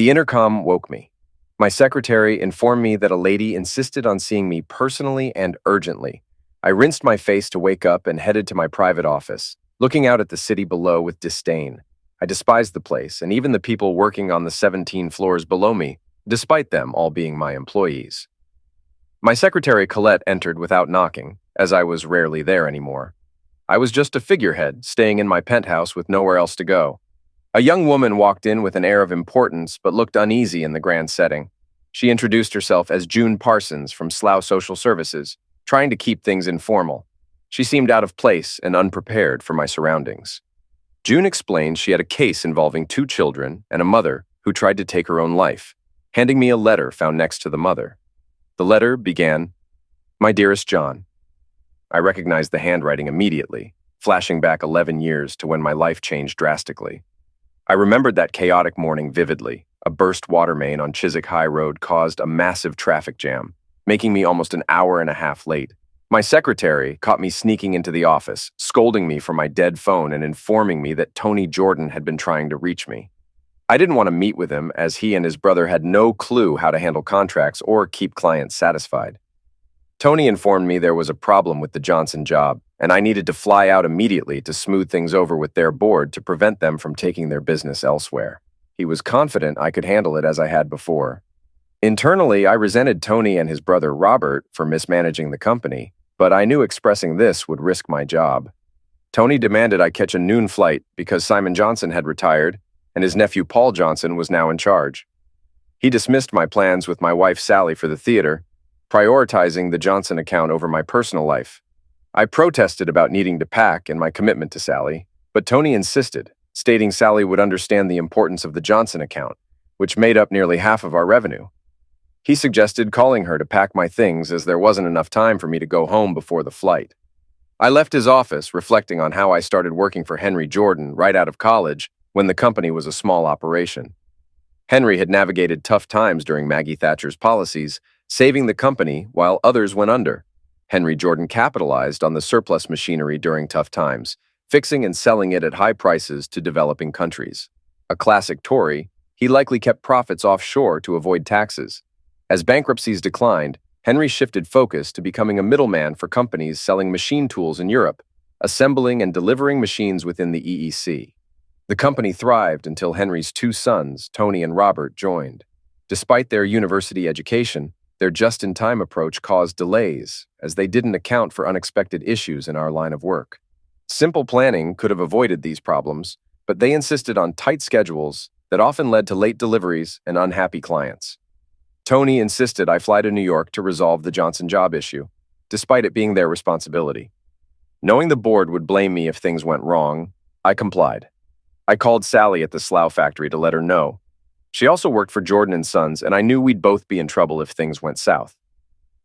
The intercom woke me. My secretary informed me that a lady insisted on seeing me personally and urgently. I rinsed my face to wake up and headed to my private office, looking out at the city below with disdain. I despised the place and even the people working on the 17 floors below me, despite them all being my employees. My secretary Colette entered without knocking, as I was rarely there anymore. I was just a figurehead, staying in my penthouse with nowhere else to go. A young woman walked in with an air of importance but looked uneasy in the grand setting. She introduced herself as June Parsons from Slough Social Services, trying to keep things informal. She seemed out of place and unprepared for my surroundings. June explained she had a case involving 2 children and a mother who tried to take her own life, handing me a letter found next to the mother. The letter began, "My dearest John." I recognized the handwriting immediately, flashing back 11 years to when my life changed drastically. I remembered that chaotic morning vividly. A burst water main on Chiswick High Road caused a massive traffic jam, making me almost an hour and a half late. My secretary caught me sneaking into the office, scolding me for my dead phone and informing me that Tony Jordan had been trying to reach me. I didn't want to meet with him as he and his brother had no clue how to handle contracts or keep clients satisfied. Tony informed me there was a problem with the Johnson job, and I needed to fly out immediately to smooth things over with their board to prevent them from taking their business elsewhere. He was confident I could handle it as I had before. Internally, I resented Tony and his brother Robert for mismanaging the company, but I knew expressing this would risk my job. Tony demanded I catch a noon flight because Simon Johnson had retired, and his nephew Paul Johnson was now in charge. He dismissed my plans with my wife Sally for the theater, prioritizing the Johnson account over my personal life. I protested about needing to pack and my commitment to Sally, but Tony insisted, stating Sally would understand the importance of the Johnson account, which made up nearly half of our revenue. He suggested calling her to pack my things as there wasn't enough time for me to go home before the flight. I left his office reflecting on how I started working for Henry Jordan right out of college when the company was a small operation. Henry had navigated tough times during Maggie Thatcher's policies, saving the company while others went under. Henry Jordan capitalized on the surplus machinery during tough times, fixing and selling it at high prices to developing countries. A classic Tory, he likely kept profits offshore to avoid taxes. As bankruptcies declined, Henry shifted focus to becoming a middleman for companies selling machine tools in Europe, assembling and delivering machines within the EEC. The company thrived until Henry's 2 sons, Tony and Robert, joined. Despite their university education, their just-in-time approach caused delays, as they didn't account for unexpected issues in our line of work. Simple planning could have avoided these problems, but they insisted on tight schedules that often led to late deliveries and unhappy clients. Tony insisted I fly to New York to resolve the Johnson job issue, despite it being their responsibility. Knowing the board would blame me if things went wrong, I complied. I called Sally at the Slough factory to let her know. She also worked for Jordan & Sons, and I knew we'd both be in trouble if things went south.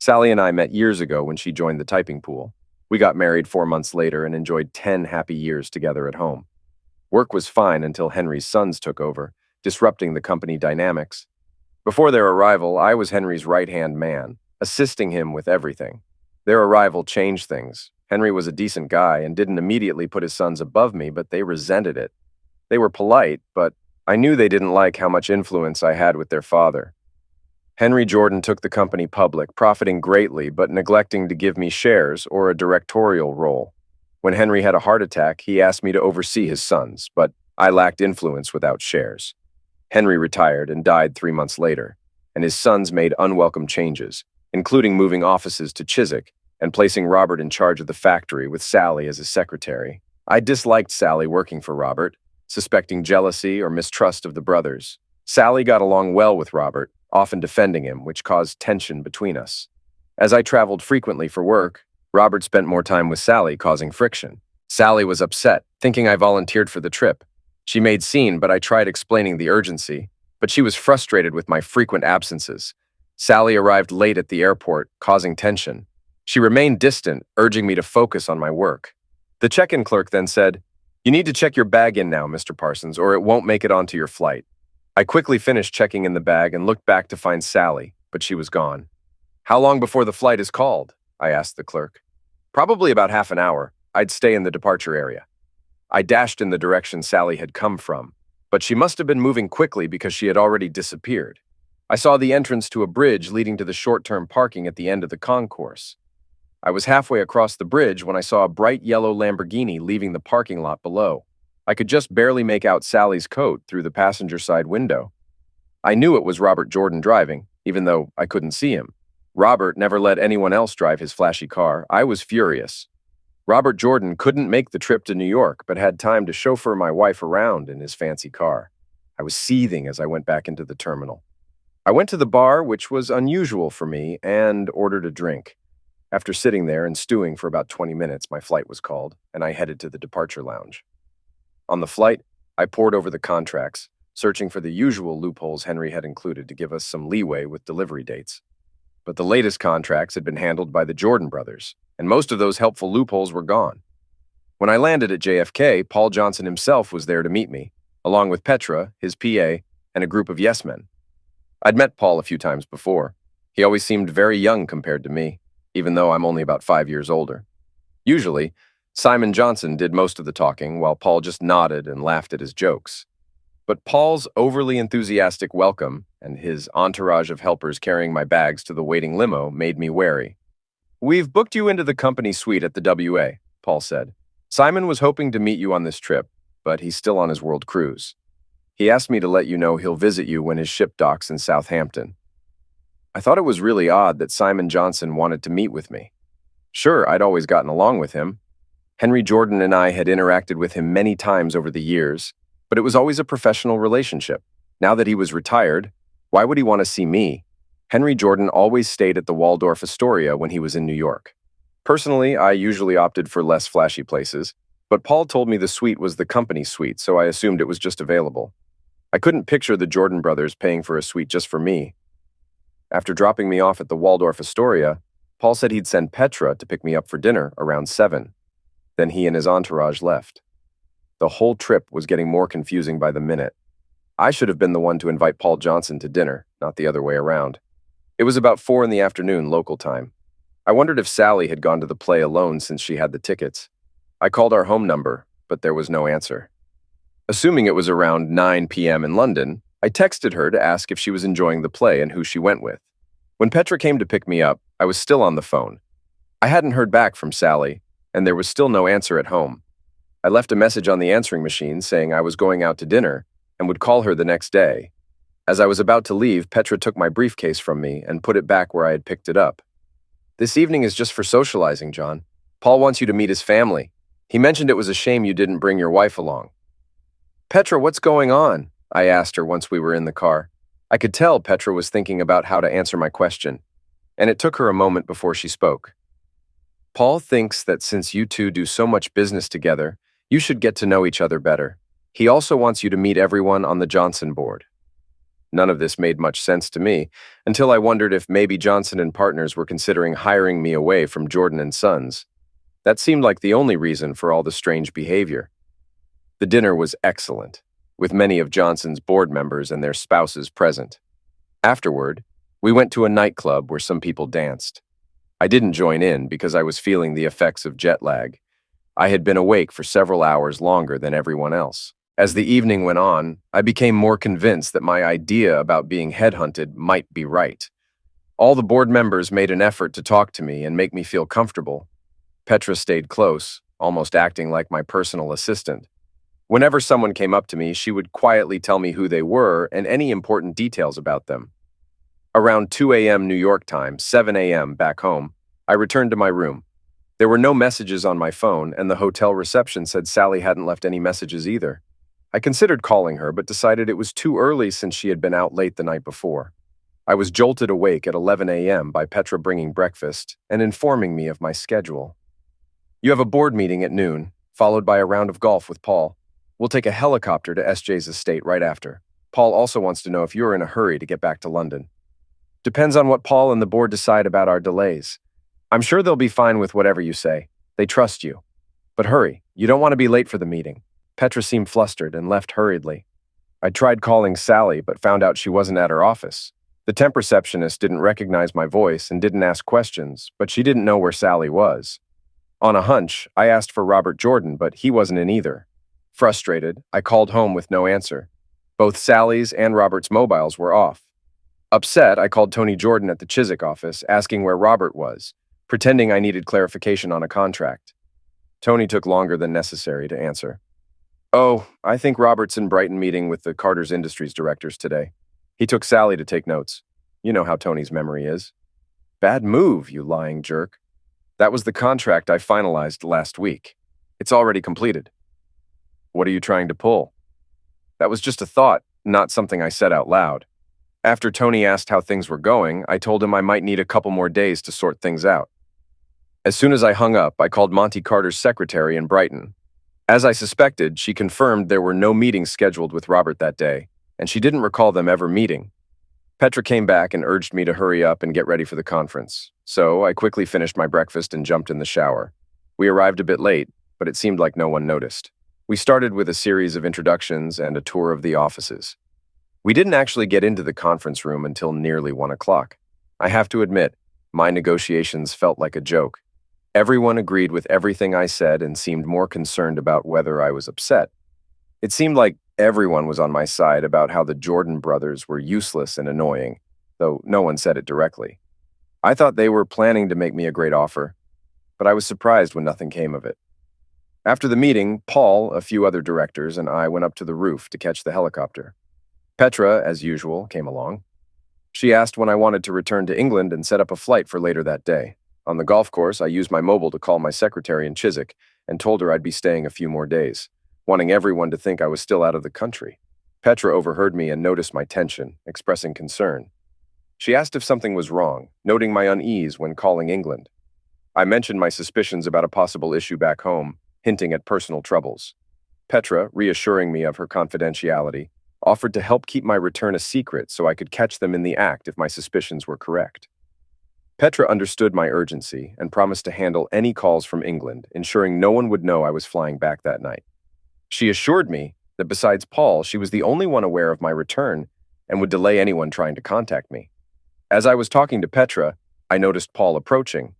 Sally and I met years ago when she joined the typing pool. We got married 4 months later and enjoyed 10 happy years together at home. Work was fine until Henry's sons took over, disrupting the company dynamics. Before their arrival, I was Henry's right-hand man, assisting him with everything. Their arrival changed things. Henry was a decent guy and didn't immediately put his sons above me, but they resented it. They were polite, but I knew they didn't like how much influence I had with their father. Henry Jordan took the company public, profiting greatly but neglecting to give me shares or a directorial role. When Henry had a heart attack, he asked me to oversee his sons, but I lacked influence without shares. Henry retired and died 3 months later, and his sons made unwelcome changes, including moving offices to Chiswick and placing Robert in charge of the factory with Sally as his secretary. I disliked Sally working for Robert, suspecting jealousy or mistrust of the brothers. Sally got along well with Robert, often defending him, which caused tension between us. As I traveled frequently for work, Robert spent more time with Sally, causing friction. Sally was upset, thinking I volunteered for the trip. She made scene, but I tried explaining the urgency, but she was frustrated with my frequent absences. Sally arrived late at the airport, causing tension. She remained distant, urging me to focus on my work. The check-in clerk then said, "You need to check your bag in now, Mr. Parsons, or it won't make it onto your flight." I quickly finished checking in the bag and looked back to find Sally, but she was gone. "How long before the flight is called?" I asked the clerk. "Probably about half an hour. I'd stay in the departure area." I dashed in the direction Sally had come from, but she must have been moving quickly because she had already disappeared. I saw the entrance to a bridge leading to the short-term parking at the end of the concourse. I was halfway across the bridge when I saw a bright yellow Lamborghini leaving the parking lot below. I could just barely make out Sally's coat through the passenger side window. I knew it was Robert Jordan driving, even though I couldn't see him. Robert never let anyone else drive his flashy car. I was furious. Robert Jordan couldn't make the trip to New York, but had time to chauffeur my wife around in his fancy car. I was seething as I went back into the terminal. I went to the bar, which was unusual for me, and ordered a drink. After sitting there and stewing for about 20 minutes, my flight was called, and I headed to the departure lounge. On the flight, I pored over the contracts, searching for the usual loopholes Henry had included to give us some leeway with delivery dates. But the latest contracts had been handled by the Jordan brothers, and most of those helpful loopholes were gone. When I landed at JFK, Paul Johnson himself was there to meet me, along with Petra, his PA, and a group of yes-men. I'd met Paul a few times before. He always seemed very young compared to me, even though I'm only about 5 years older. Usually, Simon Johnson did most of the talking, while Paul just nodded and laughed at his jokes. But Paul's overly enthusiastic welcome and his entourage of helpers carrying my bags to the waiting limo made me wary. "We've booked you into the company suite at the WA," Paul said. "Simon was hoping to meet you on this trip, but he's still on his world cruise. He asked me to let you know he'll visit you when his ship docks in Southampton." I thought it was really odd that Simon Johnson wanted to meet with me. Sure, I'd always gotten along with him. Henry Jordan and I had interacted with him many times over the years, but it was always a professional relationship. Now that he was retired, why would he want to see me? Henry Jordan always stayed at the Waldorf Astoria when he was in New York. Personally, I usually opted for less flashy places, but Paul told me the suite was the company suite, so I assumed it was just available. I couldn't picture the Jordan brothers paying for a suite just for me. After dropping me off at the Waldorf Astoria, Paul said he'd send Petra to pick me up for dinner around 7. Then he and his entourage left. The whole trip was getting more confusing by the minute. I should have been the one to invite Paul Johnson to dinner, not the other way around. It was about 4 in the afternoon local time. I wondered if Sally had gone to the play alone since she had the tickets. I called our home number, but there was no answer. Assuming it was around 9 p.m. in London, I texted her to ask if she was enjoying the play and who she went with. When Petra came to pick me up, I was still on the phone. I hadn't heard back from Sally, and there was still no answer at home. I left a message on the answering machine saying I was going out to dinner and would call her the next day. As I was about to leave, Petra took my briefcase from me and put it back where I had picked it up. "This evening is just for socializing, John. Paul wants you to meet his family. He mentioned it was a shame you didn't bring your wife along." "Petra, what's going on?" I asked her once we were in the car. I could tell Petra was thinking about how to answer my question, and it took her a moment before she spoke. "Paul thinks that since you two do so much business together, you should get to know each other better. He also wants you to meet everyone on the Johnson board." None of this made much sense to me, until I wondered if maybe Johnson and Partners were considering hiring me away from Jordan and Sons. That seemed like the only reason for all the strange behavior. The dinner was excellent, with many of Johnson's board members and their spouses present. Afterward, we went to a nightclub where some people danced. I didn't join in because I was feeling the effects of jet lag. I had been awake for several hours longer than everyone else. As the evening went on, I became more convinced that my idea about being headhunted might be right. All the board members made an effort to talk to me and make me feel comfortable. Petra stayed close, almost acting like my personal assistant. Whenever someone came up to me, she would quietly tell me who they were and any important details about them. Around 2 a.m. New York time, 7 a.m. back home, I returned to my room. There were no messages on my phone, and the hotel reception said Sally hadn't left any messages either. I considered calling her, but decided it was too early since she had been out late the night before. I was jolted awake at 11 a.m. by Petra bringing breakfast and informing me of my schedule. "You have a board meeting at noon, followed by a round of golf with Paul. We'll take a helicopter to SJ's estate right after. Paul also wants to know if you're in a hurry to get back to London." "Depends on what Paul and the board decide about our delays. I'm sure they'll be fine with whatever you say. They trust you. But hurry, you don't want to be late for the meeting." Petra seemed flustered and left hurriedly. I tried calling Sally, but found out she wasn't at her office. The temp receptionist didn't recognize my voice and didn't ask questions, but she didn't know where Sally was. On a hunch, I asked for Robert Jordan, but he wasn't in either. Frustrated, I called home with no answer. Both Sally's and Robert's mobiles were off. Upset, I called Tony Jordan at the Chiswick office, asking where Robert was, pretending I needed clarification on a contract. Tony took longer than necessary to answer. Oh, I think Robert's in Brighton meeting with the Carter's Industries directors today. He took Sally to take notes. You know how Tony's memory is. Bad move, you lying jerk. That was the contract I finalized last week. It's already completed. What are you trying to pull? That was just a thought, not something I said out loud. After Tony asked how things were going, I told him I might need a couple more days to sort things out. As soon as I hung up, I called Monty Carter's secretary in Brighton. As I suspected, she confirmed there were no meetings scheduled with Robert that day, and she didn't recall them ever meeting. Petra came back and urged me to hurry up and get ready for the conference, so I quickly finished my breakfast and jumped in the shower. We arrived a bit late, but it seemed like no one noticed. We started with a series of introductions and a tour of the offices. We didn't actually get into the conference room until nearly 1 o'clock. I have to admit, my negotiations felt like a joke. Everyone agreed with everything I said and seemed more concerned about whether I was upset. It seemed like everyone was on my side about how the Jordan brothers were useless and annoying, though no one said it directly. I thought they were planning to make me a great offer, but I was surprised when nothing came of it. After the meeting, Paul, a few other directors, and I went up to the roof to catch the helicopter. Petra, as usual, came along. She asked when I wanted to return to England and set up a flight for later that day. On the golf course, I used my mobile to call my secretary in Chiswick and told her I'd be staying a few more days, wanting everyone to think I was still out of the country. Petra overheard me and noticed my tension, expressing concern. She asked if something was wrong, noting my unease when calling England. I mentioned my suspicions about a possible issue back home, hinting at personal troubles. Petra, reassuring me of her confidentiality, offered to help keep my return a secret so I could catch them in the act if my suspicions were correct. Petra understood my urgency and promised to handle any calls from England, ensuring no one would know I was flying back that night. She assured me that besides Paul, she was the only one aware of my return and would delay anyone trying to contact me. As I was talking to Petra, I noticed Paul approaching.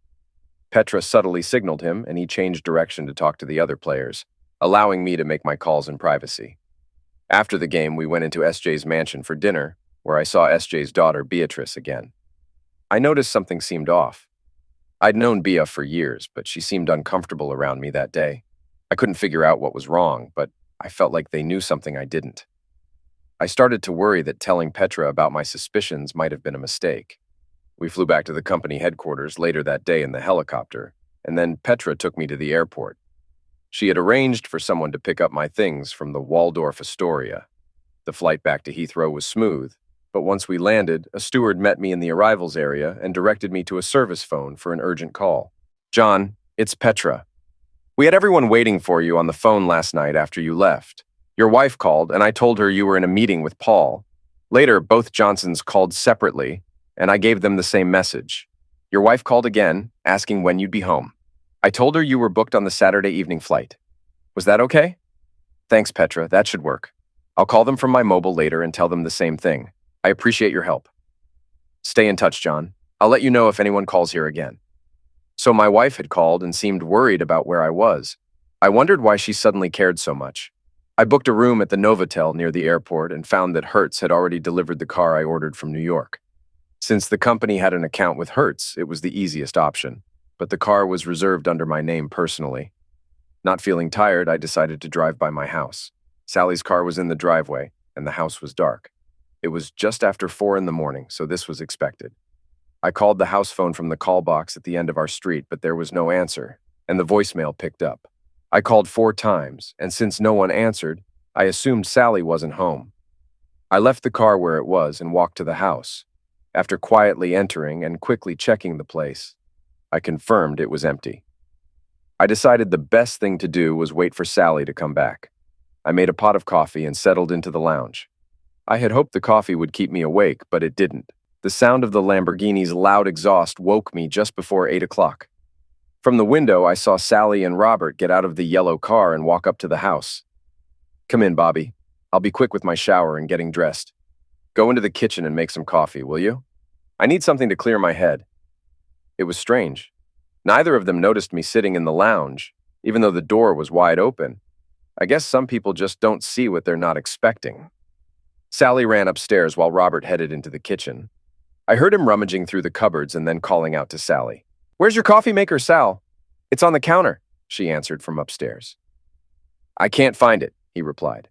Petra subtly signaled him, and he changed direction to talk to the other players, allowing me to make my calls in privacy. After the game, we went into SJ's mansion for dinner, where I saw SJ's daughter, Beatrice, again. I noticed something seemed off. I'd known Bea for years, but she seemed uncomfortable around me that day. I couldn't figure out what was wrong, but I felt like they knew something I didn't. I started to worry that telling Petra about my suspicions might have been a mistake. We flew back to the company headquarters later that day in the helicopter, and then Petra took me to the airport. She had arranged for someone to pick up my things from the Waldorf Astoria. The flight back to Heathrow was smooth, but once we landed, a steward met me in the arrivals area and directed me to a service phone for an urgent call. John, it's Petra. We had everyone waiting for you on the phone last night after you left. Your wife called, and I told her you were in a meeting with Paul. Later, both Johnsons called separately, and I gave them the same message. Your wife called again, asking when you'd be home. I told her you were booked on the Saturday evening flight. Was that okay? Thanks, Petra. That should work. I'll call them from my mobile later and tell them the same thing. I appreciate your help. Stay in touch, John. I'll let you know if anyone calls here again. So my wife had called and seemed worried about where I was. I wondered why she suddenly cared so much. I booked a room at the Novotel near the airport and found that Hertz had already delivered the car I ordered from New York. Since the company had an account with Hertz, it was the easiest option, but the car was reserved under my name personally. Not feeling tired, I decided to drive by my house. Sally's car was in the driveway, and the house was dark. It was just after 4 in the morning, so this was expected. I called the house phone from the call box at the end of our street, but there was no answer, and the voicemail picked up. I called 4 times, and since no one answered, I assumed Sally wasn't home. I left the car where it was and walked to the house. After quietly entering and quickly checking the place, I confirmed it was empty. I decided the best thing to do was wait for Sally to come back. I made a pot of coffee and settled into the lounge. I had hoped the coffee would keep me awake, but it didn't. The sound of the Lamborghini's loud exhaust woke me just before 8 o'clock. From the window, I saw Sally and Robert get out of the yellow car and walk up to the house. Come in, Bobby. I'll be quick with my shower and getting dressed. Go into the kitchen and make some coffee, will you? I need something to clear my head. It was strange. Neither of them noticed me sitting in the lounge, even though the door was wide open. I guess some people just don't see what they're not expecting. Sally ran upstairs while Robert headed into the kitchen. I heard him rummaging through the cupboards and then calling out to Sally. "Where's your coffee maker, Sal?" "It's on the counter," she answered from upstairs. "I can't find it," he replied.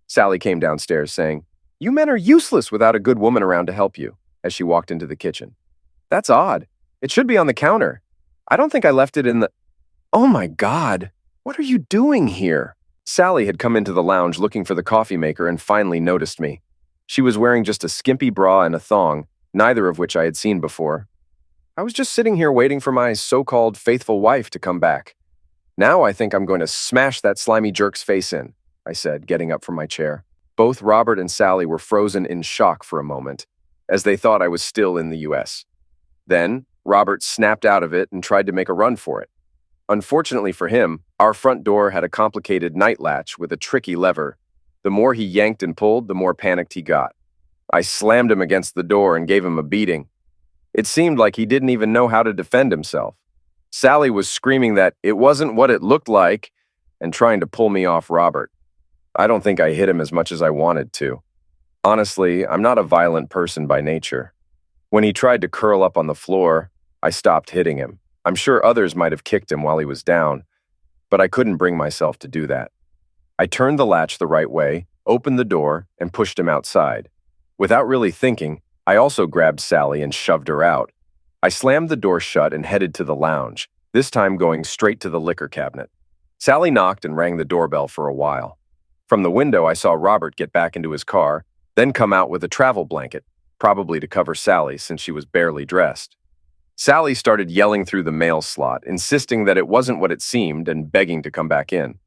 Sally came downstairs saying, "You men are useless without a good woman around to help you," as she walked into the kitchen. "That's odd. It should be on the counter. I don't think I left it in the—" "Oh my God, what are you doing here?" Sally had come into the lounge looking for the coffee maker and finally noticed me. She was wearing just a skimpy bra and a thong, neither of which I had seen before. "I was just sitting here waiting for my so-called faithful wife to come back. Now I think I'm going to smash that slimy jerk's face in," I said, getting up from my chair. Both Robert and Sally were frozen in shock for a moment, as they thought I was still in the U.S. Then, Robert snapped out of it and tried to make a run for it. Unfortunately for him, our front door had a complicated night latch with a tricky lever. The more he yanked and pulled, the more panicked he got. I slammed him against the door and gave him a beating. It seemed like he didn't even know how to defend himself. Sally was screaming that it wasn't what it looked like and trying to pull me off Robert. I don't think I hit him as much as I wanted to. Honestly, I'm not a violent person by nature. When he tried to curl up on the floor, I stopped hitting him. I'm sure others might have kicked him while he was down, but I couldn't bring myself to do that. I turned the latch the right way, opened the door, and pushed him outside. Without really thinking, I also grabbed Sally and shoved her out. I slammed the door shut and headed to the lounge, this time going straight to the liquor cabinet. Sally knocked and rang the doorbell for a while. From the window, I saw Robert get back into his car, then come out with a travel blanket, probably to cover Sally since she was barely dressed. Sally started yelling through the mail slot, insisting that it wasn't what it seemed and begging to come back in.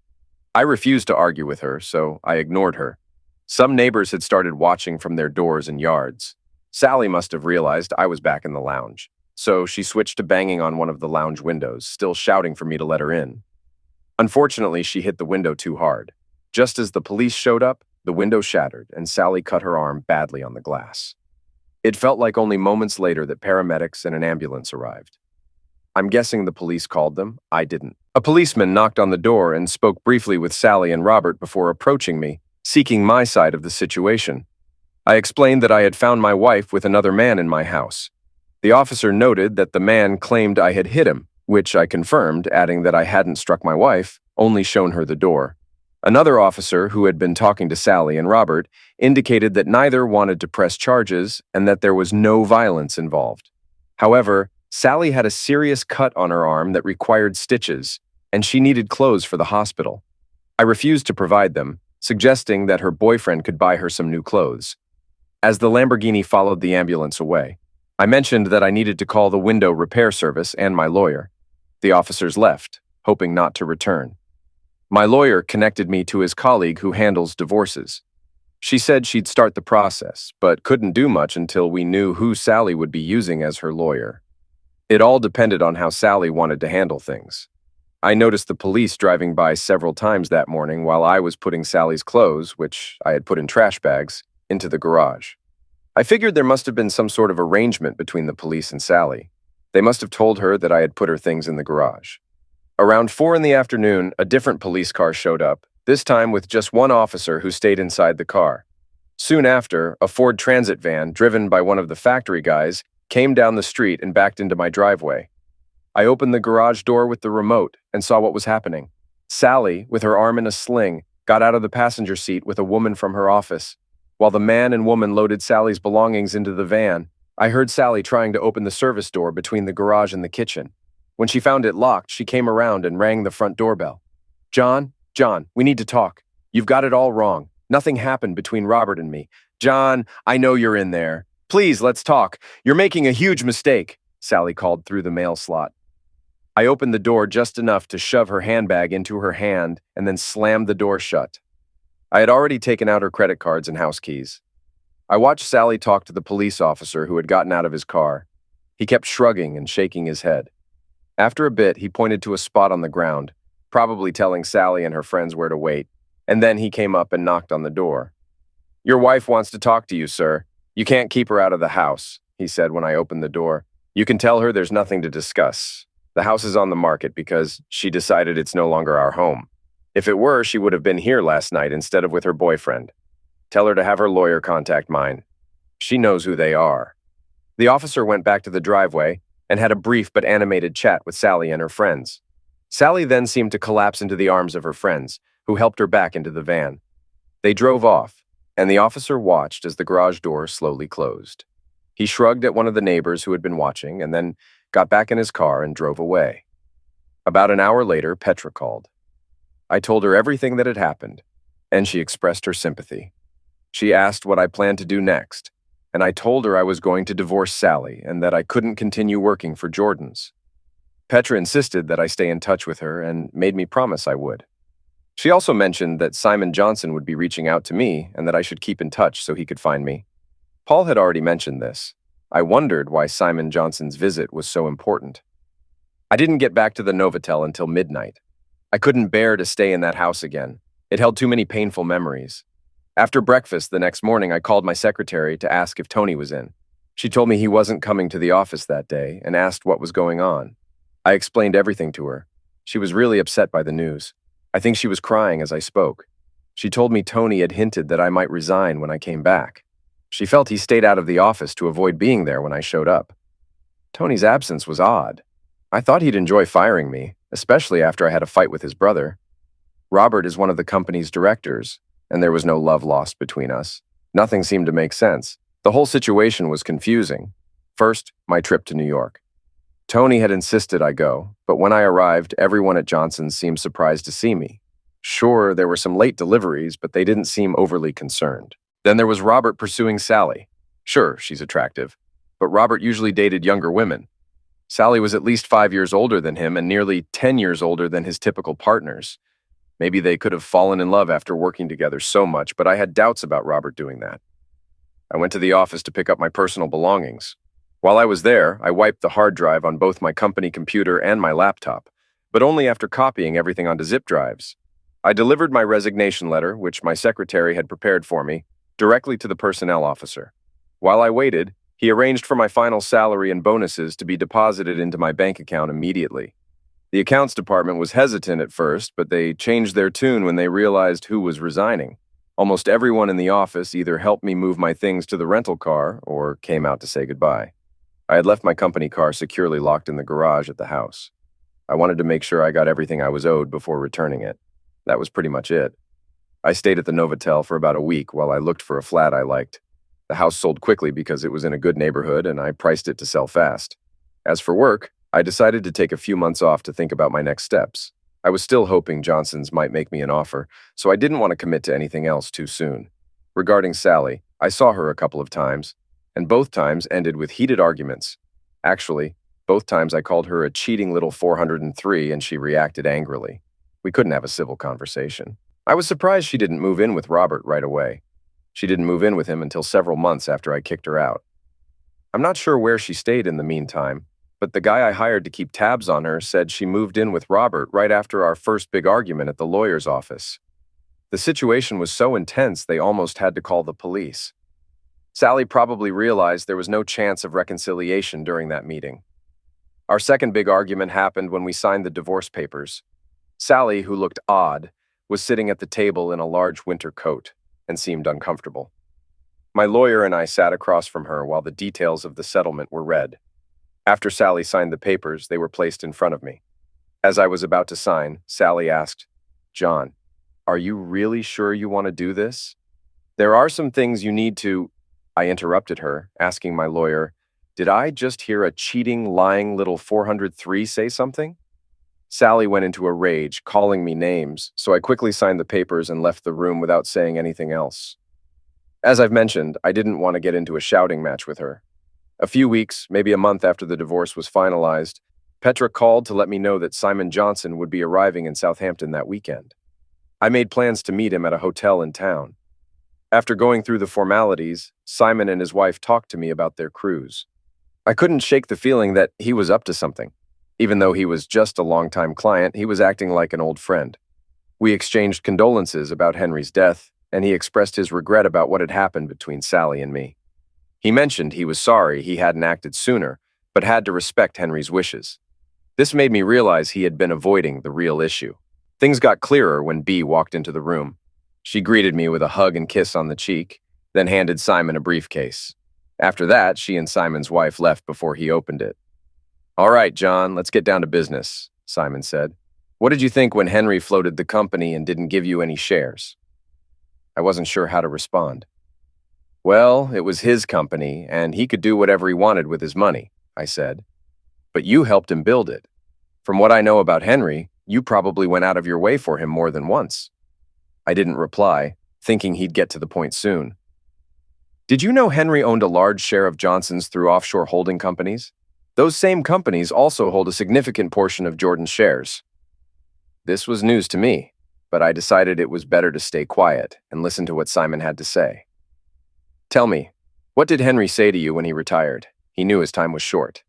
I refused to argue with her, so I ignored her. Some neighbors had started watching from their doors and yards. Sally must have realized I was back in the lounge, so she switched to banging on one of the lounge windows, still shouting for me to let her in. Unfortunately, she hit the window too hard. Just as the police showed up, the window shattered and Sally cut her arm badly on the glass. It felt like only moments later that paramedics and an ambulance arrived. I'm guessing the police called them. I didn't. A policeman knocked on the door and spoke briefly with Sally and Robert before approaching me, seeking my side of the situation. I explained that I had found my wife with another man in my house. The officer noted that the man claimed I had hit him, which I confirmed, adding that I hadn't struck my wife, only shown her the door. Another officer, who had been talking to Sally and Robert, indicated that neither wanted to press charges and that there was no violence involved. However, Sally had a serious cut on her arm that required stitches, and she needed clothes for the hospital. I refused to provide them, suggesting that her boyfriend could buy her some new clothes. As the Lamborghini followed the ambulance away, I mentioned that I needed to call the window repair service and my lawyer. The officers left, hoping not to return. My lawyer connected me to his colleague who handles divorces. She said she'd start the process, but couldn't do much until we knew who Sally would be using as her lawyer. It all depended on how Sally wanted to handle things. I noticed the police driving by several times that morning while I was putting Sally's clothes, which I had put in trash bags, into the garage. I figured there must have been some sort of arrangement between the police and Sally. They must have told her that I had put her things in the garage. Around 4 in the afternoon, a different police car showed up, this time with just one officer who stayed inside the car. Soon after, a Ford Transit van, driven by one of the factory guys, came down the street and backed into my driveway. I opened the garage door with the remote and saw what was happening. Sally, with her arm in a sling, got out of the passenger seat with a woman from her office. While the man and woman loaded Sally's belongings into the van, I heard Sally trying to open the service door between the garage and the kitchen. When she found it locked, she came around and rang the front doorbell. John, we need to talk. You've got it all wrong. Nothing happened between Robert and me. John, I know you're in there. Please, let's talk. You're making a huge mistake, Sally called through the mail slot. I opened the door just enough to shove her handbag into her hand and then slammed the door shut. I had already taken out her credit cards and house keys. I watched Sally talk to the police officer who had gotten out of his car. He kept shrugging and shaking his head. After a bit, he pointed to a spot on the ground, probably telling Sally and her friends where to wait, and then he came up and knocked on the door. Your wife wants to talk to you, sir. You can't keep her out of the house, he said when I opened the door. You can tell her there's nothing to discuss. The house is on the market because she decided it's no longer our home. If it were, she would have been here last night instead of with her boyfriend. Tell her to have her lawyer contact mine. She knows who they are." The officer went back to the driveway and had a brief but animated chat with Sally and her friends. Sally then seemed to collapse into the arms of her friends, who helped her back into the van. They drove off, and the officer watched as the garage door slowly closed. He shrugged at one of the neighbors who had been watching and then got back in his car and drove away. About an hour later, Petra called. I told her everything that had happened, and she expressed her sympathy. She asked what I planned to do next, and I told her I was going to divorce Sally and that I couldn't continue working for Jordan's. Petra insisted that I stay in touch with her and made me promise I would. She also mentioned that Simon Johnson would be reaching out to me and that I should keep in touch so he could find me. Paul had already mentioned this. I wondered why Simon Johnson's visit was so important. I didn't get back to the Novotel until midnight. I couldn't bear to stay in that house again. It held too many painful memories. After breakfast the next morning, I called my secretary to ask if Tony was in. She told me he wasn't coming to the office that day and asked what was going on. I explained everything to her. She was really upset by the news. I think she was crying as I spoke. She told me Tony had hinted that I might resign when I came back. She felt he stayed out of the office to avoid being there when I showed up. Tony's absence was odd. I thought he'd enjoy firing me, especially after I had a fight with his brother. Robert is one of the company's directors, and there was no love lost between us. Nothing seemed to make sense. The whole situation was confusing. First, my trip to New York. Tony had insisted I go, but when I arrived, everyone at Johnson's seemed surprised to see me. Sure, there were some late deliveries, but they didn't seem overly concerned. Then there was Robert pursuing Sally. Sure, she's attractive, but Robert usually dated younger women. Sally was at least 5 years older than him and nearly 10 years older than his typical partners. Maybe they could have fallen in love after working together so much, but I had doubts about Robert doing that. I went to the office to pick up my personal belongings. While I was there, I wiped the hard drive on both my company computer and my laptop, but only after copying everything onto zip drives. I delivered my resignation letter, which my secretary had prepared for me, directly to the personnel officer. While I waited, he arranged for my final salary and bonuses to be deposited into my bank account immediately. The accounts department was hesitant at first, but they changed their tune when they realized who was resigning. Almost everyone in the office either helped me move my things to the rental car or came out to say goodbye. I had left my company car securely locked in the garage at the house. I wanted to make sure I got everything I was owed before returning it. That was pretty much it. I stayed at the Novotel for about a week while I looked for a flat I liked. The house sold quickly because it was in a good neighborhood and I priced it to sell fast. As for work, I decided to take a few months off to think about my next steps. I was still hoping Johnson's might make me an offer, so I didn't want to commit to anything else too soon. Regarding Sally, I saw her a couple of times, and both times ended with heated arguments. Actually, both times I called her a cheating little 403 and she reacted angrily. We couldn't have a civil conversation. I was surprised she didn't move in with Robert right away. She didn't move in with him until several months after I kicked her out. I'm not sure where she stayed in the meantime, but the guy I hired to keep tabs on her said she moved in with Robert right after our first big argument at the lawyer's office. The situation was so intense they almost had to call the police. Sally probably realized there was no chance of reconciliation during that meeting. Our second big argument happened when we signed the divorce papers. Sally, who looked odd, was sitting at the table in a large winter coat and seemed uncomfortable. My lawyer and I sat across from her while the details of the settlement were read. After Sally signed the papers, they were placed in front of me. As I was about to sign, Sally asked, "John, are you really sure you want to do this? There are some things you need to—" I interrupted her, asking my lawyer, "Did I just hear a cheating, lying little 403 say something?" Sally went into a rage, calling me names, so I quickly signed the papers and left the room without saying anything else. As I've mentioned, I didn't want to get into a shouting match with her. A few weeks, maybe a month after the divorce was finalized, Petra called to let me know that Simon Johnson would be arriving in Southampton that weekend. I made plans to meet him at a hotel in town. After going through the formalities, Simon and his wife talked to me about their cruise. I couldn't shake the feeling that he was up to something. Even though he was just a longtime client, he was acting like an old friend. We exchanged condolences about Henry's death, and he expressed his regret about what had happened between Sally and me. He mentioned he was sorry he hadn't acted sooner, but had to respect Henry's wishes. This made me realize he had been avoiding the real issue. Things got clearer when B walked into the room. She greeted me with a hug and kiss on the cheek, then handed Simon a briefcase. After that, she and Simon's wife left before he opened it. "All right, John, let's get down to business," Simon said. "What did you think when Henry floated the company and didn't give you any shares?" I wasn't sure how to respond. "Well, it was his company, and he could do whatever he wanted with his money," I said. "But you helped him build it. From what I know about Henry, you probably went out of your way for him more than once." I didn't reply, thinking he'd get to the point soon. "Did you know Henry owned a large share of Johnson's through offshore holding companies? Those same companies also hold a significant portion of Jordan's shares." This was news to me, but I decided it was better to stay quiet and listen to what Simon had to say. "Tell me, what did Henry say to you when he retired? He knew his time was short."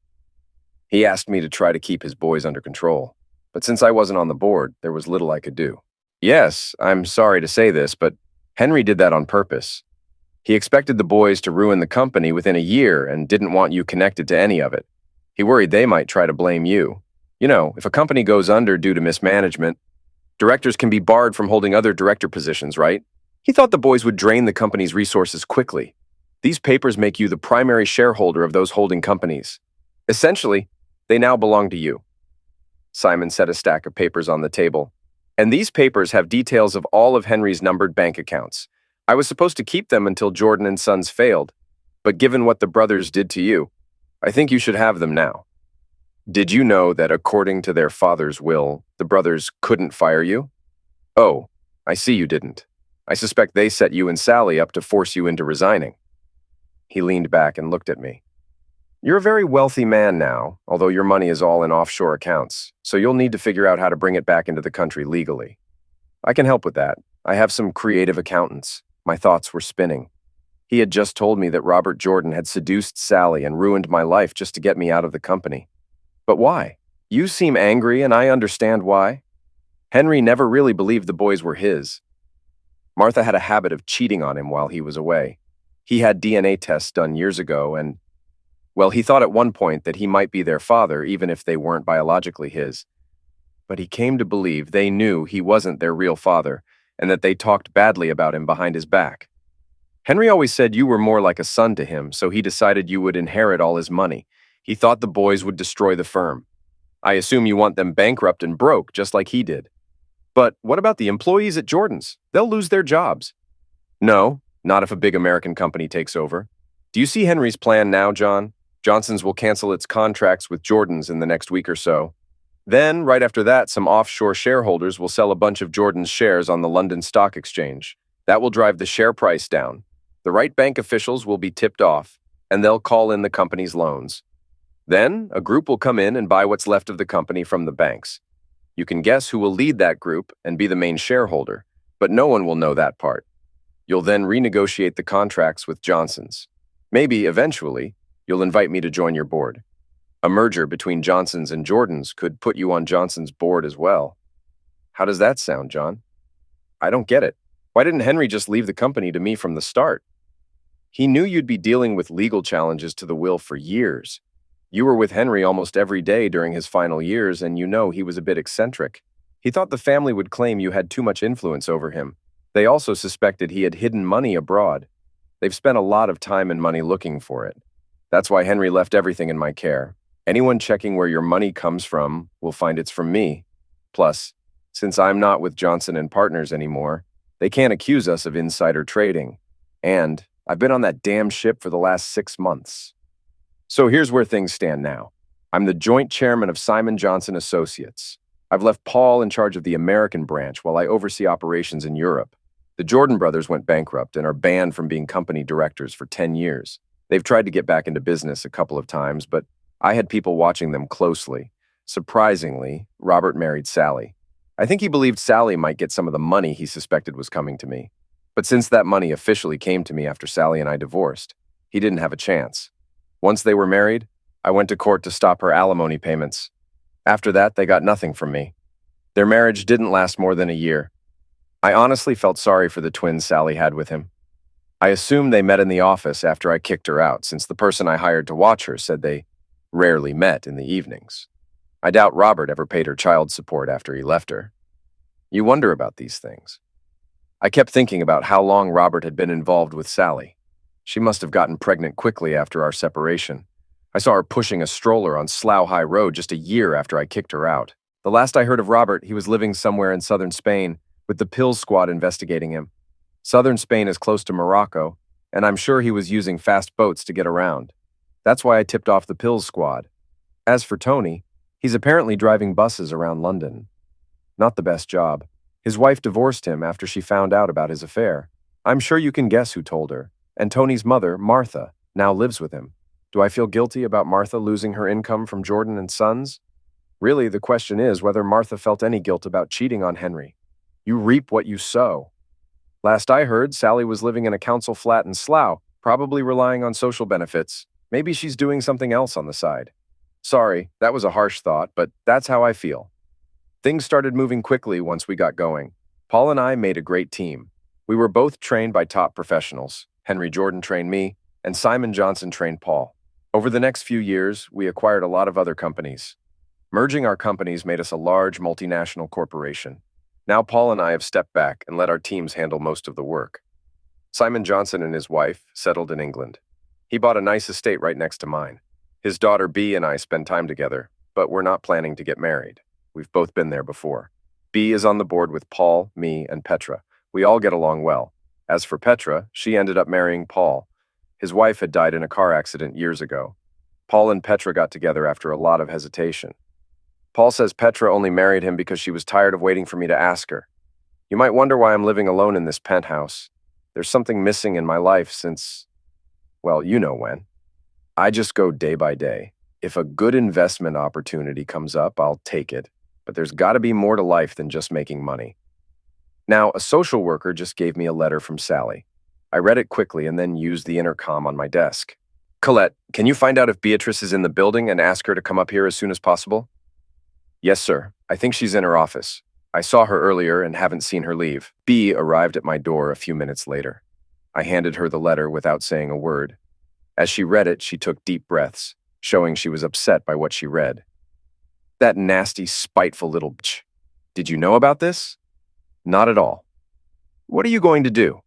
"He asked me to try to keep his boys under control, but since I wasn't on the board, there was little I could do." "Yes, I'm sorry to say this, but Henry did that on purpose. He expected the boys to ruin the company within a year and didn't want you connected to any of it. He worried they might try to blame you. You know, if a company goes under due to mismanagement, directors can be barred from holding other director positions, right? He thought the boys would drain the company's resources quickly. These papers make you the primary shareholder of those holding companies. Essentially, they now belong to you." Simon set a stack of papers on the table. "And these papers have details of all of Henry's numbered bank accounts. I was supposed to keep them until Jordan and Sons failed, but given what the brothers did to you, I think you should have them now. Did you know that according to their father's will, the brothers couldn't fire you?" "Oh, I see you didn't. I suspect they set you and Sally up to force you into resigning." He leaned back and looked at me. "You're a very wealthy man now, although your money is all in offshore accounts, so you'll need to figure out how to bring it back into the country legally. I can help with that. I have some creative accountants." My thoughts were spinning. He had just told me that Robert Jordan had seduced Sally and ruined my life just to get me out of the company. But why? You seem angry, and I understand why. Henry never really believed the boys were his. Martha had a habit of cheating on him while he was away. He had DNA tests done years ago, and, well, he thought at one point that he might be their father, even if they weren't biologically his. But he came to believe they knew he wasn't their real father, and that they talked badly about him behind his back. Henry always said you were more like a son to him, so he decided you would inherit all his money. He thought the boys would destroy the firm. I assume you want them bankrupt and broke, just like he did. But what about the employees at Jordan's? They'll lose their jobs." "No, not if a big American company takes over. Do you see Henry's plan now, John? Johnson's will cancel its contracts with Jordan's in the next week or so. Then, right after that, some offshore shareholders will sell a bunch of Jordan's shares on the London Stock Exchange. That will drive the share price down. The right bank officials will be tipped off, and they'll call in the company's loans. Then, a group will come in and buy what's left of the company from the banks. You can guess who will lead that group and be the main shareholder, but no one will know that part. You'll then renegotiate the contracts with Johnson's. Maybe, eventually, you'll invite me to join your board. A merger between Johnson's and Jordan's could put you on Johnson's board as well. How does that sound, John?" "I don't get it. Why didn't Henry just leave the company to me from the start?" "He knew you'd be dealing with legal challenges to the will for years. You were with Henry almost every day during his final years, and you know he was a bit eccentric. He thought the family would claim you had too much influence over him. They also suspected he had hidden money abroad. They've spent a lot of time and money looking for it. That's why Henry left everything in my care. Anyone checking where your money comes from will find it's from me. Plus, since I'm not with Johnson and Partners anymore, they can't accuse us of insider trading. And I've been on that damn ship for the last 6 months. So here's where things stand now. I'm the joint chairman of Simon Johnson Associates. I've left Paul in charge of the American branch while I oversee operations in Europe. The Jordan brothers went bankrupt and are banned from being company directors for 10 years. They've tried to get back into business a couple of times, but I had people watching them closely. Surprisingly, Robert married Sally. I think he believed Sally might get some of the money he suspected was coming to me. But since that money officially came to me after Sally and I divorced, he didn't have a chance. Once they were married, I went to court to stop her alimony payments. After that, they got nothing from me. Their marriage didn't last more than a year. I honestly felt sorry for the twins Sally had with him. I assumed they met in the office after I kicked her out, since the person I hired to watch her said they rarely met in the evenings. I doubt Robert ever paid her child support after he left her. You wonder about these things. I kept thinking about how long Robert had been involved with Sally. She must have gotten pregnant quickly after our separation. I saw her pushing a stroller on Slough High Road just a year after I kicked her out. The last I heard of Robert, he was living somewhere in southern Spain, with the Pills Squad investigating him. Southern Spain is close to Morocco, and I'm sure he was using fast boats to get around. That's why I tipped off the Pills Squad. As for Tony, he's apparently driving buses around London. Not the best job. His wife divorced him after she found out about his affair. I'm sure you can guess who told her. And Tony's mother, Martha, now lives with him. Do I feel guilty about Martha losing her income from Jordan and Sons? Really, the question is whether Martha felt any guilt about cheating on Henry. You reap what you sow. Last I heard, Sally was living in a council flat in Slough, probably relying on social benefits. Maybe she's doing something else on the side. Sorry, that was a harsh thought, but that's how I feel. Things started moving quickly once we got going. Paul and I made a great team. We were both trained by top professionals. Henry Jordan trained me, and Simon Johnson trained Paul. Over the next few years, we acquired a lot of other companies. Merging our companies made us a large multinational corporation. Now Paul and I have stepped back and let our teams handle most of the work. Simon Johnson and his wife settled in England. He bought a nice estate right next to mine. His daughter Bea and I spend time together, but we're not planning to get married. We've both been there before. Bea is on the board with Paul, me, and Petra. We all get along well. As for Petra, she ended up marrying Paul. His wife had died in a car accident years ago. Paul and Petra got together after a lot of hesitation. Paul says Petra only married him because she was tired of waiting for me to ask her. You might wonder why I'm living alone in this penthouse. There's something missing in my life since, well, you know when. I just go day by day. If a good investment opportunity comes up, I'll take it. But there's got to be more to life than just making money. Now, a social worker just gave me a letter from Sally. I read it quickly and then used the intercom on my desk. Colette, can you find out if Beatrice is in the building and ask her to come up here as soon as possible? Yes, sir. I think she's in her office. I saw her earlier and haven't seen her leave. Bea arrived at my door a few minutes later. I handed her the letter without saying a word. As she read it, she took deep breaths, showing she was upset by what she read. That nasty, spiteful little bitch. Did you know about this? Not at all. What are you going to do?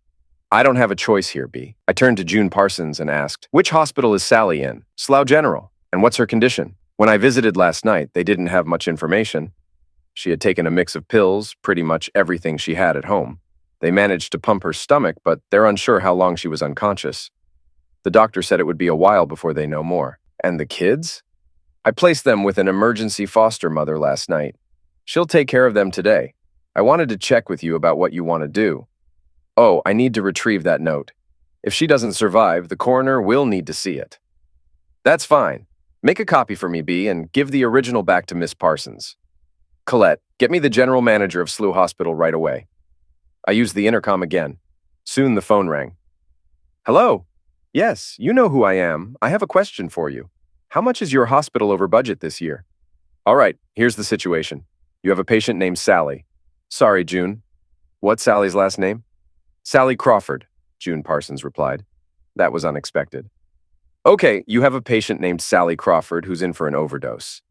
I don't have a choice here, Bea. I turned to June Parsons and asked, which hospital is Sally in? Slough General. And what's her condition? When I visited last night, they didn't have much information. She had taken a mix of pills, pretty much everything she had at home. They managed to pump her stomach, but they're unsure how long she was unconscious. The doctor said it would be a while before they know more. And the kids? I placed them with an emergency foster mother last night. She'll take care of them today. I wanted to check with you about what you want to do. Oh, I need to retrieve that note. If she doesn't survive, the coroner will need to see it. That's fine. Make a copy for me, Bea, and give the original back to Miss Parsons. Colette, get me the general manager of Slough Hospital right away. I used the intercom again. Soon the phone rang. Hello? Yes, you know who I am. I have a question for you. How much is your hospital over budget this year? All right, here's the situation. You have a patient named Sally. Sorry, June. What's Sally's last name? Sally Crawford, June Parsons replied. That was unexpected. Okay, you have a patient named Sally Crawford who's in for an overdose.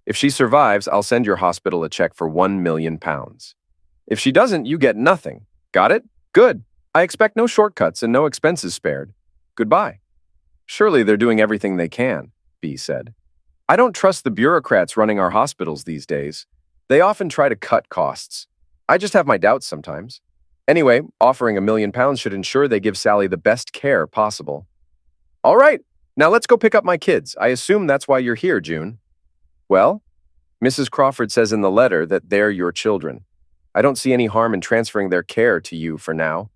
If she survives, I'll send your hospital a check for £1 million. If she doesn't, you get nothing. Got it? Good. I expect no shortcuts and no expenses spared. Goodbye. Surely they're doing everything they can, Bea said. I don't trust the bureaucrats running our hospitals these days. They often try to cut costs. I just have my doubts sometimes. Anyway, offering £1 million should ensure they give Sally the best care possible. All right, now let's go pick up my kids. I assume that's why you're here, June. Well, Mrs. Crawford says in the letter that they're your children. I don't see any harm in transferring their care to you for now,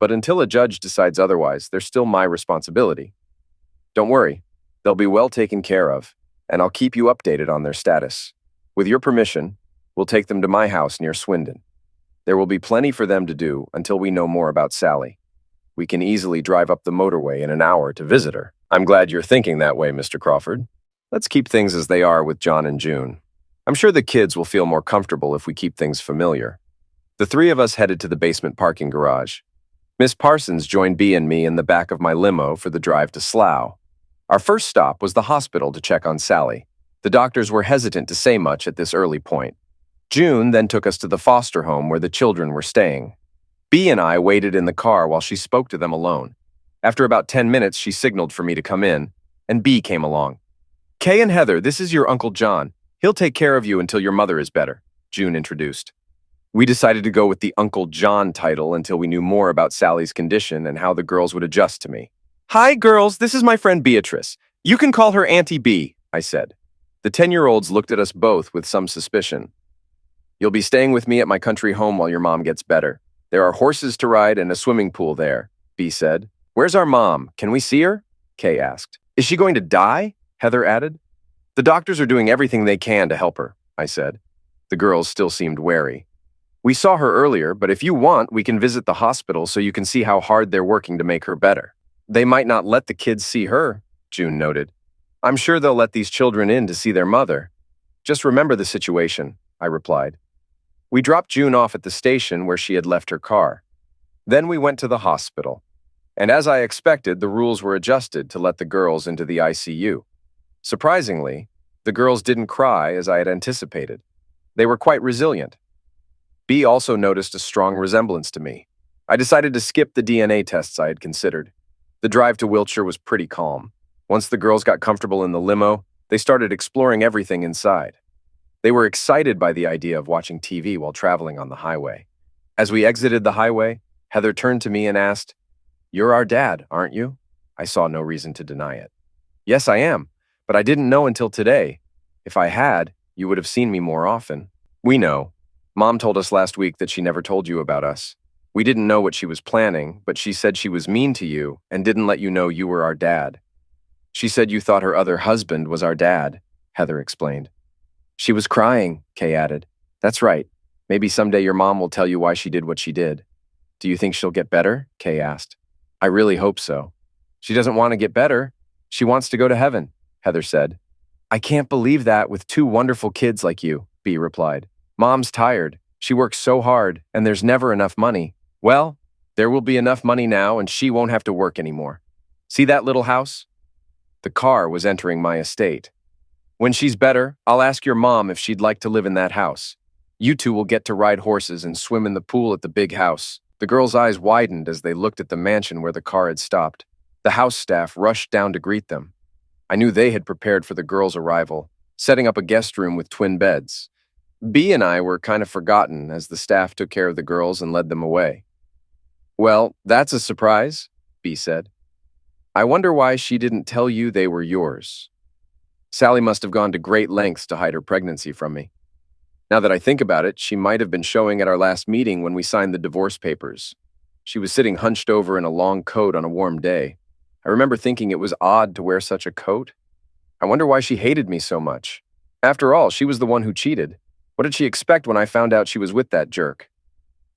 but until a judge decides otherwise, they're still my responsibility. Don't worry, they'll be well taken care of, and I'll keep you updated on their status. With your permission, we'll take them to my house near Swindon. There will be plenty for them to do until we know more about Sally. We can easily drive up the motorway in an hour to visit her. I'm glad you're thinking that way, Mr. Crawford. Let's keep things as they are with John and June. I'm sure the kids will feel more comfortable if we keep things familiar. The three of us headed to the basement parking garage. Miss Parsons joined Bea and me in the back of my limo for the drive to Slough. Our first stop was the hospital to check on Sally. The doctors were hesitant to say much at this early point. June then took us to the foster home where the children were staying. B and I waited in the car while she spoke to them alone. After about 10 minutes, she signaled for me to come in, and B came along. Kay and Heather, this is your Uncle John. He'll take care of you until your mother is better, June introduced. We decided to go with the Uncle John title until we knew more about Sally's condition and how the girls would adjust to me. Hi, girls, this is my friend Beatrice. You can call her Auntie B, I said. The 10-year-olds looked at us both with some suspicion. You'll be staying with me at my country home while your mom gets better. There are horses to ride and a swimming pool there, B said. Where's our mom? Can we see her? Kay asked. Is she going to die? Heather added. The doctors are doing everything they can to help her, I said. The girls still seemed wary. We saw her earlier, but if you want, we can visit the hospital so you can see how hard they're working to make her better. They might not let the kids see her, June noted. I'm sure they'll let these children in to see their mother. Just remember the situation, I replied. We dropped June off at the station where she had left her car. Then we went to the hospital. And as I expected, the rules were adjusted to let the girls into the ICU. Surprisingly, the girls didn't cry as I had anticipated. They were quite resilient. B also noticed a strong resemblance to me. I decided to skip the DNA tests I had considered. The drive to Wiltshire was pretty calm. Once the girls got comfortable in the limo, they started exploring everything inside. They were excited by the idea of watching TV while traveling on the highway. As we exited the highway, Heather turned to me and asked, You're our dad, aren't you? I saw no reason to deny it. Yes, I am, but I didn't know until today. If I had, you would have seen me more often. We know. Mom told us last week that she never told you about us. We didn't know what she was planning, but she said she was mean to you and didn't let you know you were our dad. She said you thought her other husband was our dad, Heather explained. She was crying, Kay added. That's right. Maybe someday your mom will tell you why she did what she did. Do you think she'll get better? Kay asked. I really hope so. She doesn't want to get better. She wants to go to heaven, Heather said. I can't believe that with two wonderful kids like you, B replied. Mom's tired. She works so hard, and there's never enough money. Well, there will be enough money now, and she won't have to work anymore. See that little house? The car was entering my estate. When she's better, I'll ask your mom if she'd like to live in that house. You two will get to ride horses and swim in the pool at the big house. The girls' eyes widened as they looked at the mansion where the car had stopped. The house staff rushed down to greet them. I knew they had prepared for the girls' arrival, setting up a guest room with twin beds. B and I were kind of forgotten as the staff took care of the girls and led them away. Well, that's a surprise, B said. I wonder why she didn't tell you they were yours. Sally must have gone to great lengths to hide her pregnancy from me. Now that I think about it, she might have been showing at our last meeting when we signed the divorce papers. She was sitting hunched over in a long coat on a warm day. I remember thinking it was odd to wear such a coat. I wonder why she hated me so much. After all, she was the one who cheated. What did she expect when I found out she was with that jerk?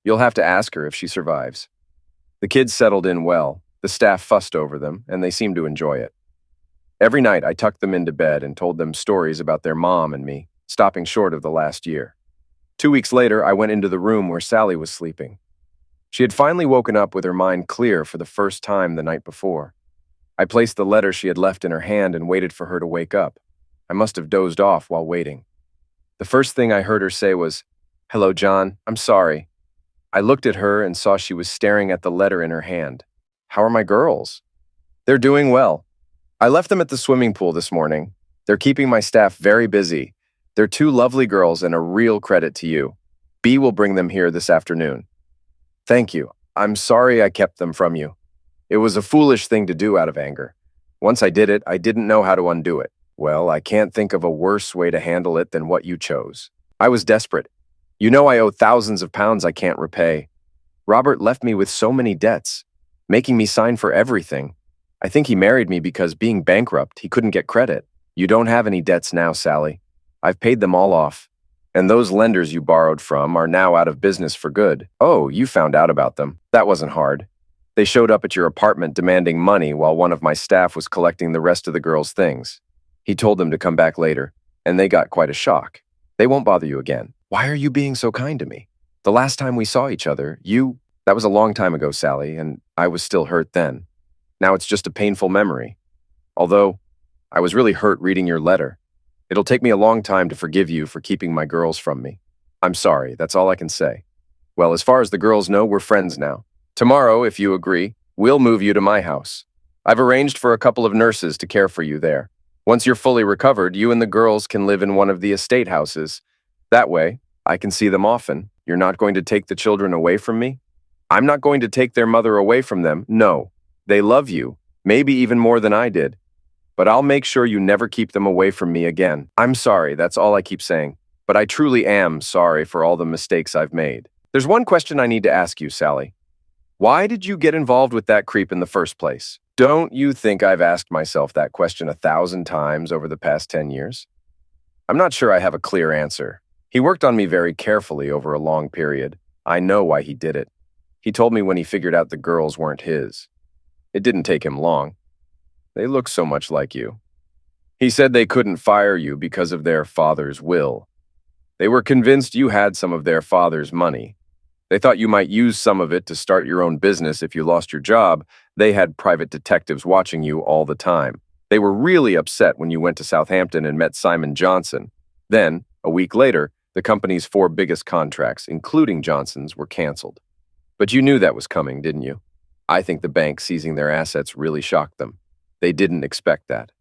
You'll have to ask her if she survives. The kids settled in well. The staff fussed over them, and they seemed to enjoy it. Every night, I tucked them into bed and told them stories about their mom and me, stopping short of the last year. 2 weeks later, I went into the room where Sally was sleeping. She had finally woken up with her mind clear for the first time the night before. I placed the letter she had left in her hand and waited for her to wake up. I must have dozed off while waiting. The first thing I heard her say was, Hello, John, I'm sorry. I looked at her and saw she was staring at the letter in her hand. How are my girls? They're doing well. I left them at the swimming pool this morning. They're keeping my staff very busy. They're two lovely girls and a real credit to you. B will bring them here this afternoon. Thank you. I'm sorry I kept them from you. It was a foolish thing to do out of anger. Once I did it, I didn't know how to undo it. Well, I can't think of a worse way to handle it than what you chose. I was desperate. You know I owe thousands of pounds I can't repay. Robert left me with so many debts, making me sign for everything. I think he married me because being bankrupt, he couldn't get credit. You don't have any debts now, Sally. I've paid them all off. And those lenders you borrowed from are now out of business for good. Oh, you found out about them. That wasn't hard. They showed up at your apartment demanding money while one of my staff was collecting the rest of the girls' things. He told them to come back later, and they got quite a shock. They won't bother you again. Why are you being so kind to me? The last time we saw each other, That was a long time ago, Sally, and I was still hurt then. Now it's just a painful memory. Although, I was really hurt reading your letter. It'll take me a long time to forgive you for keeping my girls from me. I'm sorry, that's all I can say. Well, as far as the girls know, we're friends now. Tomorrow, if you agree, we'll move you to my house. I've arranged for a couple of nurses to care for you there. Once you're fully recovered, you and the girls can live in one of the estate houses. That way, I can see them often. You're not going to take the children away from me? I'm not going to take their mother away from them. No. They love you, maybe even more than I did. But I'll make sure you never keep them away from me again. I'm sorry, that's all I keep saying. But I truly am sorry for all the mistakes I've made. There's one question I need to ask you, Sally. Why did you get involved with that creep in the first place? Don't you think I've asked myself that question 1,000 times over the past 10 years? I'm not sure I have a clear answer. He worked on me very carefully over a long period. I know why he did it. He told me when he figured out the girls weren't his. It didn't take him long. They look so much like you. He said they couldn't fire you because of their father's will. They were convinced you had some of their father's money. They thought you might use some of it to start your own business if you lost your job. They had private detectives watching you all the time. They were really upset when you went to Southampton and met Simon Johnson. Then, a week later, the company's 4 biggest contracts, including Johnson's, were canceled. But you knew that was coming, didn't you? I think the bank seizing their assets really shocked them. They didn't expect that.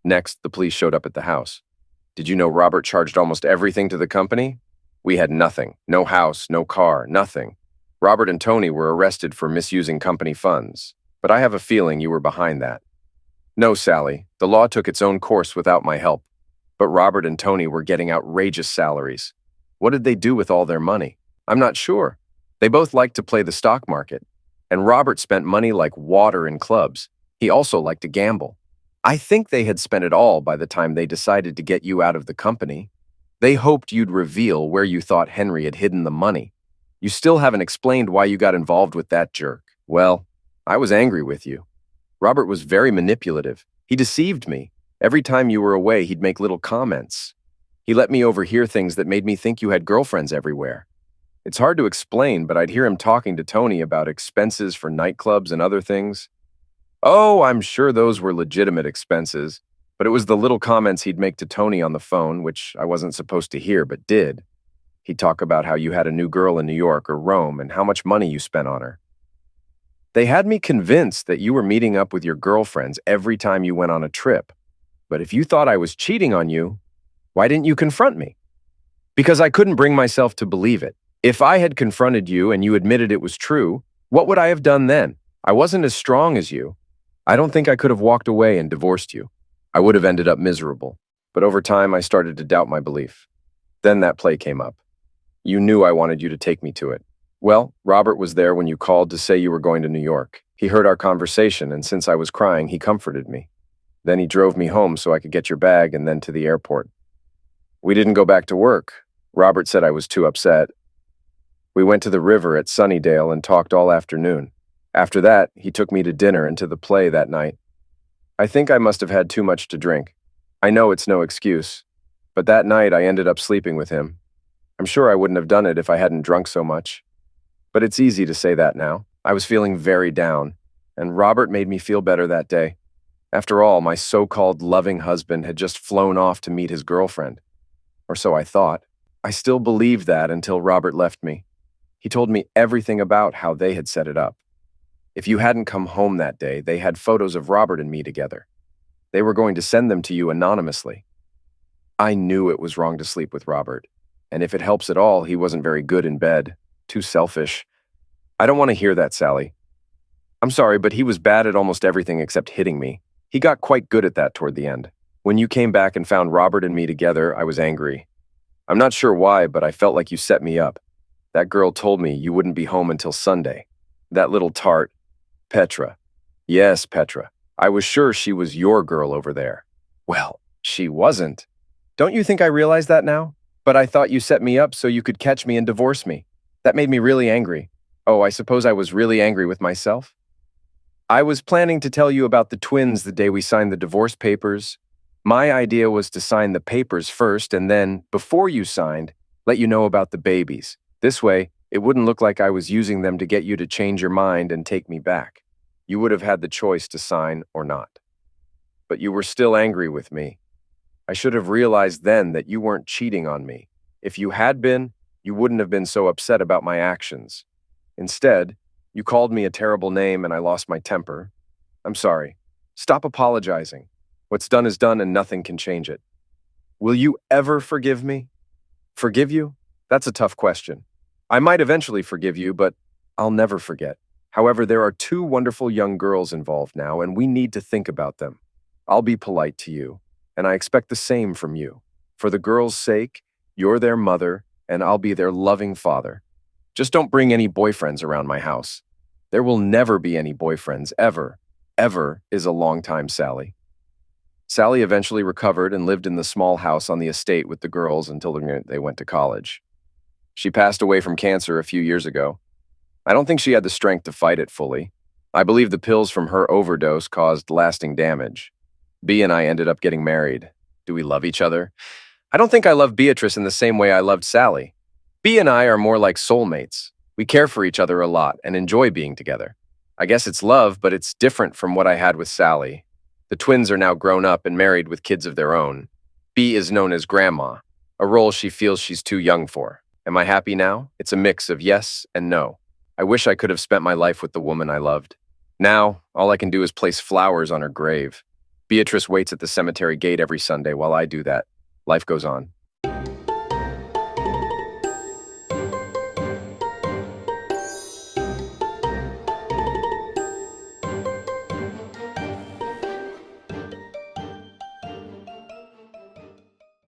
Next, the police showed up at the house. Did you know Robert charged almost everything to the company? We had nothing. No house, no car, nothing. Robert and Tony were arrested for misusing company funds. But I have a feeling you were behind that. No, Sally, the law took its own course without my help. But Robert and Tony were getting outrageous salaries. What did they do with all their money? I'm not sure. They both liked to play the stock market. And Robert spent money like water in clubs. He also liked to gamble. I think they had spent it all by the time they decided to get you out of the company. They hoped you'd reveal where you thought Henry had hidden the money. You still haven't explained why you got involved with that jerk. Well, I was angry with you. Robert was very manipulative. He deceived me. Every time you were away, he'd make little comments. He let me overhear things that made me think you had girlfriends everywhere. It's hard to explain, but I'd hear him talking to Tony about expenses for nightclubs and other things. Oh, I'm sure those were legitimate expenses, but it was the little comments he'd make to Tony on the phone, which I wasn't supposed to hear, but did. He'd talk about how you had a new girl in New York or Rome and how much money you spent on her. They had me convinced that you were meeting up with your girlfriends every time you went on a trip. But if you thought I was cheating on you, why didn't you confront me? Because I couldn't bring myself to believe it. If I had confronted you and you admitted it was true, what would I have done then? I wasn't as strong as you. I don't think I could have walked away and divorced you. I would have ended up miserable. But over time, I started to doubt my belief. Then that play came up. You knew I wanted you to take me to it. Well, Robert was there when you called to say you were going to New York. He heard our conversation, and since I was crying, he comforted me. Then he drove me home so I could get your bag and then to the airport. We didn't go back to work. Robert said I was too upset. We went to the river at Sunnydale and talked all afternoon. After that, he took me to dinner and to the play that night. I think I must have had too much to drink. I know it's no excuse, but that night I ended up sleeping with him. I'm sure I wouldn't have done it if I hadn't drunk so much. But it's easy to say that now. I was feeling very down, and Robert made me feel better that day. After all, my so-called loving husband had just flown off to meet his girlfriend. Or so I thought. I still believed that until Robert left me. He told me everything about how they had set it up. If you hadn't come home that day, they had photos of Robert and me together. They were going to send them to you anonymously. I knew it was wrong to sleep with Robert, and if it helps at all, he wasn't very good in bed. Too selfish. I don't want to hear that, Sally. I'm sorry, but he was bad at almost everything except hitting me. He got quite good at that toward the end. When you came back and found Robert and me together, I was angry. I'm not sure why, but I felt like you set me up. That girl told me you wouldn't be home until Sunday. That little tart, Petra. Yes, Petra. I was sure she was your girl over there. Well, she wasn't. Don't you think I realize that now? But I thought you set me up so you could catch me and divorce me. That made me really angry. Oh, I suppose I was really angry with myself? I was planning to tell you about the twins the day we signed the divorce papers. My idea was to sign the papers first and then, before you signed, let you know about the babies. This way, it wouldn't look like I was using them to get you to change your mind and take me back. You would have had the choice to sign or not. But you were still angry with me. I should have realized then that you weren't cheating on me. If you had been, you wouldn't have been so upset about my actions. Instead, you called me a terrible name and I lost my temper. I'm sorry. Stop apologizing. What's done is done and nothing can change it. Will you ever forgive me? Forgive you? That's a tough question. I might eventually forgive you, but I'll never forget. However, there are two wonderful young girls involved now, and we need to think about them. I'll be polite to you, and I expect the same from you. For the girls' sake, you're their mother, and I'll be their loving father. Just don't bring any boyfriends around my house. There will never be any boyfriends, ever. Ever is a long time, Sally. Sally eventually recovered and lived in the small house on the estate with the girls until they went to college. She passed away from cancer a few years ago. I don't think she had the strength to fight it fully. I believe the pills from her overdose caused lasting damage. B and I ended up getting married. Do we love each other? I don't think I love Beatrice in the same way I loved Sally. B and I are more like soulmates. We care for each other a lot and enjoy being together. I guess it's love, but it's different from what I had with Sally. The twins are now grown up and married with kids of their own. B is known as Grandma, a role she feels she's too young for. Am I happy now? It's a mix of yes and no. I wish I could have spent my life with the woman I loved. Now, all I can do is place flowers on her grave. Beatrice waits at the cemetery gate every Sunday while I do that. Life goes on.